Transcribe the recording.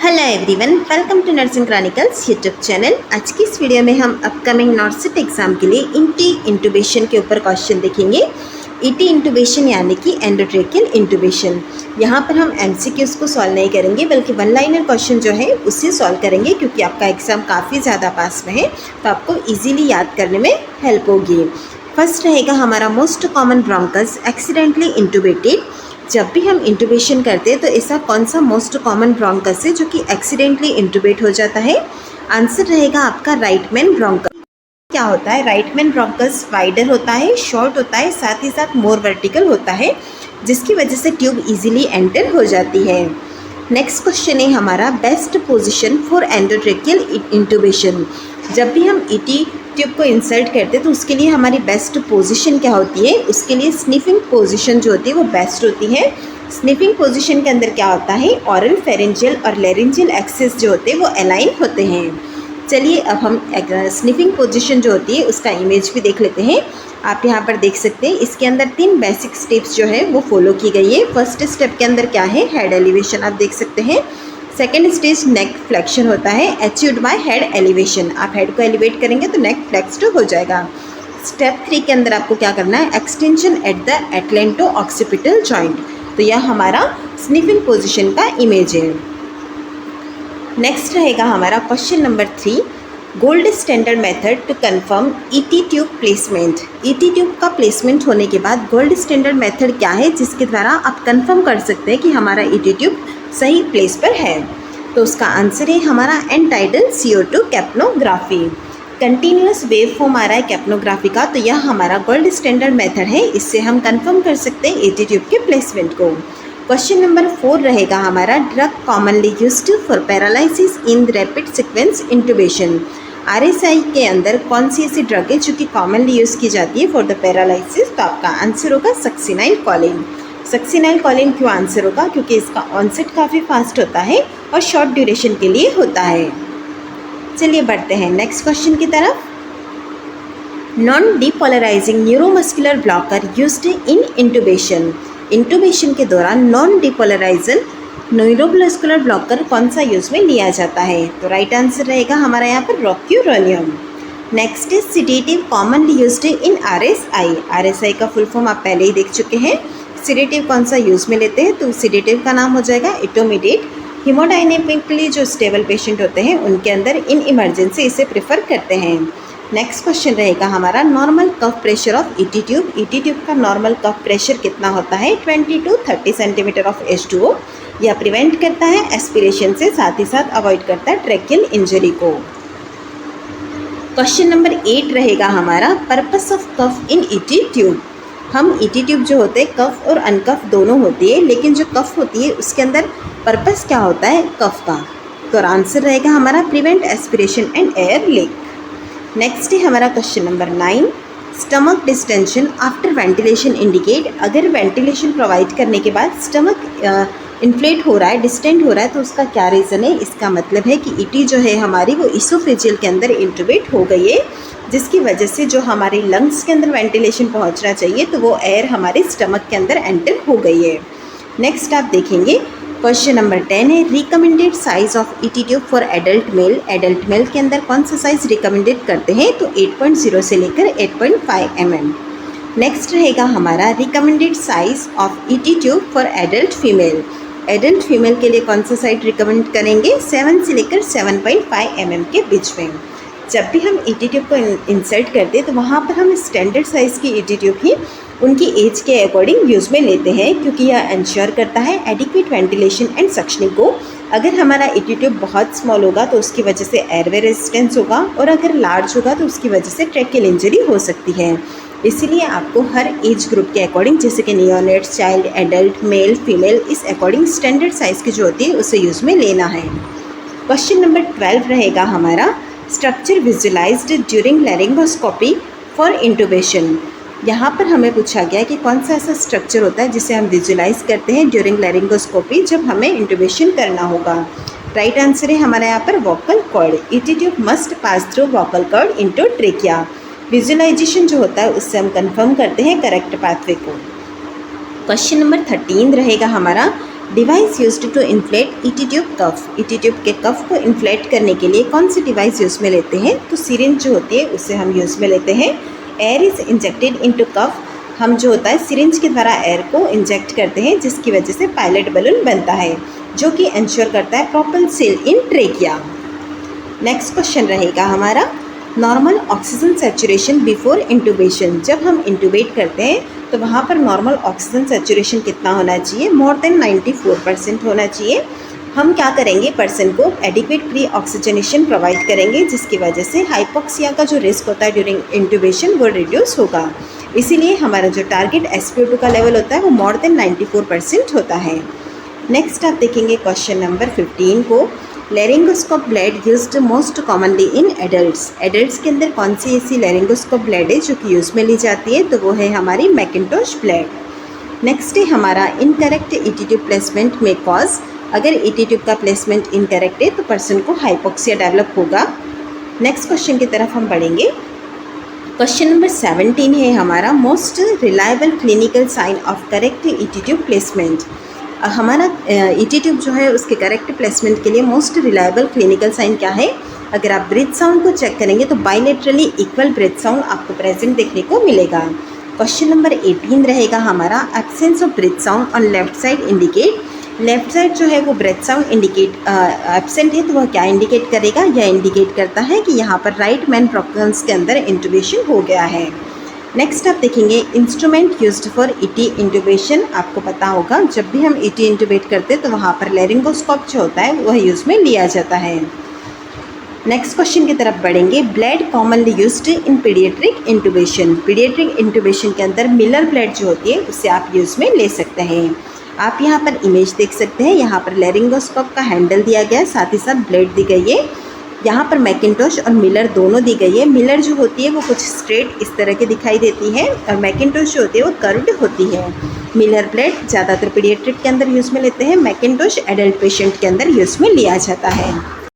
Hello everyone, welcome to nursing chronicles YouTube channel. आज की इस वीडियो में हम अपकमिंग नॉर्सिट एग्ज़ाम के लिए ईटी इंटूबेशन के ऊपर क्वेश्चन देखेंगे। ईटी इंटूबेशन यानी कि एंडोट्रेकियल इंटूबेशन। यहाँ पर हम एमसीक्यूज़ को सॉल्व नहीं करेंगे बल्कि वन लाइनर क्वेश्चन जो है उसे सॉल्व करेंगे, क्योंकि आपका एग्ज़ाम काफ़ी ज़्यादा पास में है तो आपको ईजीली याद करने में हेल्प होगी। फर्स्ट रहेगा हमारा मोस्ट कॉमन ब्रोंकस एक्सीडेंटली इंटूबेटेड। जब भी हम इंटूबेशन करते हैं तो ऐसा कौन सा मोस्ट कॉमन ब्रोंकस है जो कि एक्सीडेंटली इंटूबेट हो जाता है? आंसर रहेगा आपका राइटमैन ब्रोंकस। क्या होता है? राइटमैन ब्रोंकस वाइडर होता है, शॉर्ट होता है, साथ ही साथ मोर वर्टिकल होता है, जिसकी वजह से ट्यूब इजीली एंटर हो जाती है। नेक्स्ट क्वेश्चन है हमारा बेस्ट पोजीशन फॉर एंडोट्रेकियल इंटूबेशन। जब भी हम ईटी ट्यूब को इंसर्ट करते हैं तो उसके लिए हमारी बेस्ट पोजीशन क्या होती है? उसके लिए स्निफिंग पोजीशन जो होती है वो बेस्ट होती है। स्निफिंग पोजीशन के अंदर क्या होता है? ऑरल, फेरेंजियल और लेरेंजियल एक्सेस जो होते हैं वो अलाइन होते हैं। चलिए अब हम स्निफिंग पोजीशन जो होती है उसका इमेज भी देख लेते हैं। आप यहाँ पर देख सकते हैं इसके अंदर 3 बेसिक स्टेप्स जो है वो फॉलो की गई है। फर्स्ट स्टेप के अंदर क्या है? हेड एलिवेशन आप देख सकते हैं। सेकेंड स्टेज नेक फ्लेक्शन होता है अचीव्ड बाय हेड एलिवेशन। आप हेड को एलिवेट करेंगे तो नेक फ्लेक्स्ड हो जाएगा। स्टेप 3 के अंदर आपको क्या करना है? Extension at the atlanto occipital joint. तो यह हमारा स्निफिंग पोजीशन का इमेज है। नेक्स्ट रहेगा हमारा question number 3, gold standard method to confirm ET tube placement. ET tube का प्लेसमेंट होने के बाद गोल्ड स्टैंडर्ड मेथड क्या है जिसके द्वारा आप कंफर्म कर सकते हैं कि हमारा ईटी ट्यूब सही प्लेस पर है? तो उसका आंसर है हमारा end tidal CO2 capnography. Continuous wave form आ रहा है कैप्नोग्राफी का, तो यह हमारा गोल्ड स्टैंडर्ड मेथड है। इससे हम कंफर्म कर सकते हैं ईटी ट्यूब के प्लेसमेंट को। क्वेश्चन नंबर 4 रहेगा हमारा drug commonly used for paralysis in rapid sequence intubation. RSI के अंदर कौन सी ऐसी ड्रग है जो कि कॉमनली यूज़ की जाती है फॉर द पैरालिसिस? तो आपका आंसर होगा सक्सिनाइल कोलिन। सक्सिनाइल कोलिन क्यों आंसर होगा? क्योंकि इसका ऑनसेट काफ़ी फास्ट होता है और शॉर्ट ड्यूरेशन के लिए होता है। चलिए बढ़ते हैं नेक्स्ट क्वेश्चन की तरफ। Non depolarising neuromuscular blocker used in intubation. Intubation के दौरान नॉन डिपोलराइजन न्यूरोमस्कुलर ब्लॉकर कौन सा यूज़ में लिया जाता है? तो राइट आंसर रहेगा हमारा यहाँ पर rocuronium. Next is sedative commonly used in RSI का फुल फॉर्म आप पहले ही देख चुके हैं। सिडेटिव कौन सा यूज़ में लेते हैं? तो सिडेटिव का नाम हो जाएगा इटोमिडेट। हिमोडायनेमिकली जो स्टेबल पेशेंट होते हैं उनके अंदर इन इमरजेंसी इसे प्रेफर करते हैं। नेक्स्ट क्वेश्चन रहेगा हमारा normal cuff pressure of ET tube. ET tube का नॉर्मल कफ प्रेशर कितना होता है? 20 to 30 सेंटीमीटर ऑफ H2O। यह प्रिवेंट करता है एस्पिरेशन से, साथ ही साथ अवॉइड करता है ट्रेकियल इंजरी को। क्वेश्चन नंबर 8 रहेगा हमारा purpose of cuff in ET tube. हम ईटी ट्यूब जो होते हैं कफ और अनकफ दोनों होती है, लेकिन जो कफ होती है उसके अंदर पर्पस क्या होता है कफ का? तो आंसर रहेगा हमारा prevent aspiration and air leak. Next है हमारा question number 9, stomach distension after ventilation indicate. अगर वेंटिलेशन प्रोवाइड करने के बाद स्टमक इन्फ्लेट हो रहा है, डिस्टेंट हो रहा है, तो उसका क्या रीज़न है? इसका मतलब है कि ईटी जो है हमारी वो इसोफेजियल के अंदर इंटूबेट हो गई है, जिसकी वजह से जो हमारे लंग्स के अंदर वेंटिलेशन पहुंचना चाहिए तो वो एयर हमारे स्टमक के अंदर एंटर हो गई है। नेक्स्ट आप देखेंगे क्वेश्चन नंबर 10 है recommended size of ET tube for adult mail. Adult mail के अंदर कौन सा साइज़ रिकमेंडेड करते हैं? तो 8.0 से लेकर 8.5 mm। नेक्स्ट रहेगा हमारा recommended size of ET tube for adult female. Adult female के लिए कौन सा साइज रिकमेंड करेंगे? 7 से लेकर 7.5 mm के बीच में। जब भी हम ईटी ट्यूब को इंसर्ट करते हैं तो वहाँ पर हम स्टैंडर्ड साइज़ की ईटी ट्यूब ही उनकी एज के अकॉर्डिंग यूज़ में लेते हैं, क्योंकि यह इंश्योर करता है एडिक्वेट वेंटिलेशन एंड सक्शनिंग को। अगर हमारा ईटी ट्यूब बहुत स्मॉल होगा तो उसकी वजह से एयरवे रेजिस्टेंस होगा, और अगर लार्ज होगा तो उसकी वजह से ट्रेकियल इंजरी हो सकती है। इसीलिए आपको हर एज ग्रुप के अकॉर्डिंग, जैसे कि neonates, child, adult, male, female, इस अकॉर्डिंग स्टैंडर्ड साइज़ की जो होती है उसे यूज़ में लेना है। क्वेश्चन नंबर 12 रहेगा हमारा structure visualised during laryngoscopy for intubation. यहाँ पर हमें पूछा गया कि कौन सा ऐसा स्ट्रक्चर होता है जिसे हम विजुलाइज करते हैं ड्यूरिंग लैरिंगोस्कोपी, जब हमें इंटूबेशन करना होगा? राइट आंसर है हमारे यहाँ पर vocal cord. ET tube must pass through vocal cord into trachea. Visualisation जो होता है उससे हम कंफर्म करते हैं करेक्ट पाथवे को। क्वेश्चन नंबर 13 रहेगा हमारा device used to inflate ET tube cuff. ET tube के कफ को इन्फ्लेट करने के लिए कौन सी डिवाइस यूज़ में लेते हैं? तो सिरिंज जो होती है उससे हम यूज़ में लेते हैं। एयर इज़ इंजेक्टेड इनटू कफ। हम जो होता है सिरिंज के द्वारा एयर को इंजेक्ट करते हैं, जिसकी वजह से पायलट बलून बनता है, जो कि इंश्योर करता है प्रॉपर सील इन ट्रेकिया। नेक्स्ट क्वेश्चन रहेगा हमारा नॉर्मल ऑक्सीजन सैचुरेशन बिफोर इंटूबेशन। जब हम इंटूबेट करते हैं तो वहाँ पर नॉर्मल ऑक्सीजन सैचुरेशन कितना होना चाहिए? मोर देन 94% होना चाहिए। हम क्या करेंगे, पर्सन को एडिक्वेट प्री ऑक्सीजनेशन प्रोवाइड करेंगे, जिसकी वजह से हाइपोक्सिया का जो रिस्क होता है ड्यूरिंग इंटूबेशन वो रिड्यूस होगा। इसीलिए हमारा जो टारगेट SpO2 का लेवल होता है वो मोर देन 94% होता है। नेक्स्ट आप देखेंगे क्वेश्चन नंबर 15 को। Laryngoscope blade used most commonly in adults. Adults के अंदर कौन सी ऐसी लेरिंगोस्कोप ब्लेड है जो कि यूज़ में ली जाती है? तो वो है हमारी मैकिन्टोश ब्लेड। नेक्स्ट है हमारा इनकरेक्ट ईटी ट्यूब प्लेसमेंट में कॉज। अगर ईटी ट्यूब का प्लेसमेंट इनकरेक्ट है तो पर्सन को हाइपोक्सिया डेवलप होगा। नेक्स्ट क्वेश्चन की तरफ हम बढ़ेंगे। क्वेश्चन नंबर 17 है हमारा most reliable clinical sign of correct ET tube placement. हमारा ईटी ट्यूब जो है उसके करेक्ट प्लेसमेंट के लिए मोस्ट रिलायबल क्लिनिकल साइन क्या है? अगर आप ब्रीथ साउंड को चेक करेंगे तो बाइलेटरली इक्वल ब्रीथ साउंड आपको प्रेजेंट देखने को मिलेगा। क्वेश्चन नंबर 18 रहेगा हमारा absence of breath sound on left side indicate. Left side जो है वो ब्रेथ साउंड इंडिकेट एब्सेंट है, तो वह क्या इंडिकेट करेगा? यह इंडिकेट करता है कि यहाँ पर राइट मैन ब्रोंकस के अंदर इंटूबेशन हो गया है। नेक्स्ट आप देखेंगे इंस्ट्रूमेंट यूज्ड फॉर ईटी इंटूबेशन। आपको पता होगा जब भी हम ईटी इंटूबेट करते हैं तो वहाँ पर लेरिंगोस्कोप जो होता है वह यूज़ में लिया जाता है। नेक्स्ट क्वेश्चन की तरफ बढ़ेंगे। Blade commonly used in paediatric intubation. Paediatric intubation के अंदर मिलर ब्लेड जो होती है उससे आप यूज़ में ले सकते हैं। आप यहाँ पर इमेज देख सकते हैं, यहाँ पर लेरिंगोस्कोप का हैंडल दिया गया है, साथ ही साथ ब्लेड दी गई है। यहाँ पर मैकिन्टोश और मिलर दोनों दी गई है। मिलर जो होती है वो कुछ स्ट्रेट इस तरह की दिखाई देती है और मैकिन्टोश जो होती है वो कर्व्ड होती है। मिलर ब्लेड ज़्यादातर पीडियाट्रिक के अंदर यूज़ में लेते हैं, मैकिन्टोश एडल्ट पेशेंट के अंदर यूज़ में लिया जाता है।